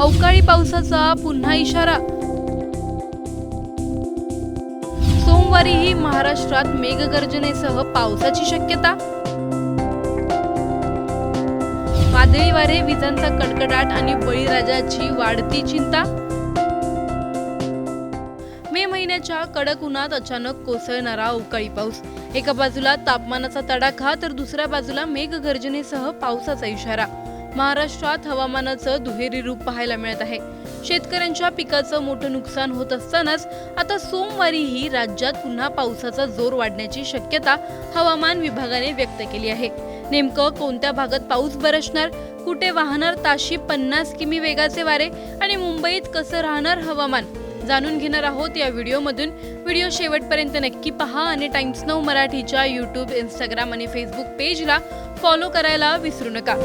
अवकाळी पावसाचा पुन्हा इशारा। सोमवारीही महाराष्ट्रात मेघगर्जनेसह पावसाची शक्यता। वादळी वारे, विजांचा कडकडाट आणि बळीराजाची वाढती चिंता। मे महिन्याच्या कडक उन्हात अचानक कोसळणारा अवकाळी पाऊस। एका बाजूला तापमानाचा तडाखा तर दुसऱ्या बाजूला मेघगर्जनेसह पावसाचा इशारा। महाराष्ट्रात हवामानाचं दुहेरी रूप पाहायला मिळत आहे। शेतकऱ्यांच्या पिकाचं मोठं नुकसान होत असतानाच आता सोमवारीही राज्यात पुन्हा पावसाचा जोर वाढण्याची शक्यता हवामान विभागाने व्यक्त केली आहे। नेमकं कोणत्या भागात पाऊस बरसणार, कुठे वाहणार ताशी 50 किमी वेगाचे वारे आणि मुंबईत कसं राहणार हवामान, जाणून घेणार आहोत या व्हिडिओमधून। व्हिडिओ शेवटपर्यंत नक्की पहा आणि टाइम्स नाऊ मराठीच्या यूट्यूब, इंस्टाग्राम आणि फेसबुक पेजला फॉलो करायला विसरू नका।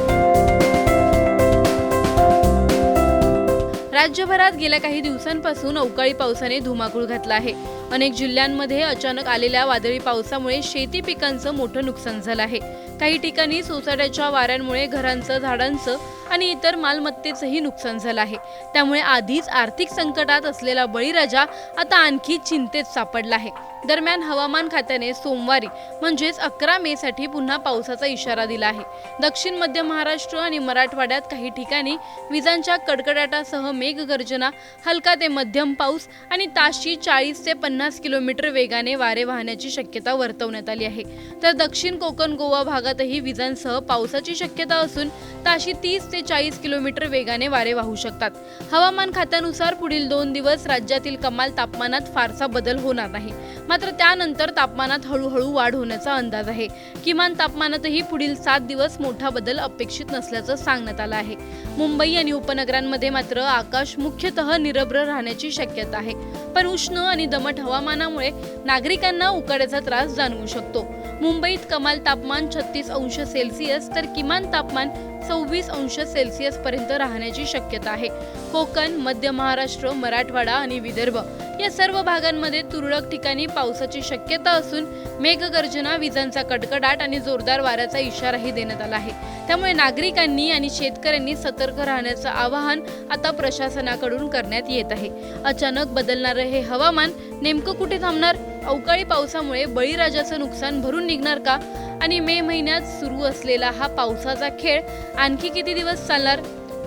राज्यभरात गेल्या काही दिवसांपासून अवकाळी पावसाने धुमाकूळ घातला आहे। अनेक जिल्ह्यांमध्ये अचानक आलेल्या वादळी पावसामुळे शेती पिकांचं मोठं नुकसान झालं आहे। काही ठिकाणी सोसाट्याच्या वाऱ्यांमुळे घरांचं, झाडांचं आणि इतर मालमत्तेचंही नुकसान झालं आहे। त्यामुळे आधीच आर्थिक संकटात असलेला बळीराजा आता आणखी चिंतेत सापडला आहे। दरम्यान हवामान खात्याने सोमवारी म्हणजेच 11 मे साठी पुन्हा पावसाचा इशारा दिला आहे। दक्षिण मध्य महाराष्ट्र आणि मराठवाड्यात काही ठिकाणी विजांच्या कडकडाटासह मेघगर्जना, हलका ते मध्यम पाऊस आणि ताशी 40 ते 50 किलोमीटर वेगाने वारे वाहण्याची शक्यता वर्तवण्यात आली आहे। तर दक्षिण कोकण, गोवा भागातही विजांसह पावसाची शक्यता असून ताशी 30 ते 40 किलोमीटर वेगाने वारे वाहू शकतात। हवामान खात्यानुसार पुढील 2 दिवस राज्यातील कमाल तापमानात फारसा बदल होणार नाही, मात्र त्यानंतर तापमानात हळूहळू वाढ होण्याचा अंदाज आहे। किमान तापमानातही पुढील 7 दिवस मोठा बदल अपेक्षित नसल्याचं सांगण्यात आलं आहे। मुंबई आणि उपनगरांमध्ये मात्र आकाश मुख्यतः निरभ्र राहण्याची शक्यता आहे, पण उष्ण आणि दमट हवामानामुळे नागरिकांना उकाड्याचा त्रास जाणवू शकतो। मुंबईत कमाल तापमान 36 अंश सेल्सिअस तर किमान तापमान 26 अंश सेल्सिअस पर्यंत राहण्याची शक्यता आहे। कोकण, मध्य महाराष्ट्र, मराठवाडा आणि विदर्भ या सर्व भागांमध्ये तुरळक ठिकाणी पावसाची शक्यता असून मेघगर्जना, विजांचा कडकडाट आणि जोरदार वाऱ्याचा इशाराही देण्यात आला आहे। त्यामुळे नागरिकांनी आणि शेतकऱ्यांनी सतर्क राहण्याचं आवाहन आता प्रशासनाकडून करण्यात येत आहे। अचानक बदलणारं हे हवामान नेमकं कुठे थांबणार? अवकाळी पावसामुळे बळीराजाचं नुकसान भरून निघणार का? आणि मे महिन्यात सुरू असलेला हा पावसाचा खेळ आणखी किती दिवस चालणार?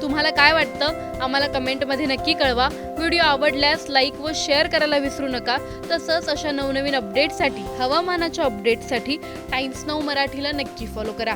तुम्हाला काय वाटतं? आम्हाला कमेंटमध्ये नक्की कळवा। व्हिडिओ आवडल्यास लाईक व शेअर करायला विसरू नका। तसंच अशा नवनवीन अपडेट्ससाठी, हवामानाच्या अपडेट्ससाठी टाइम्स नाऊ मराठीला नक्की फॉलो करा।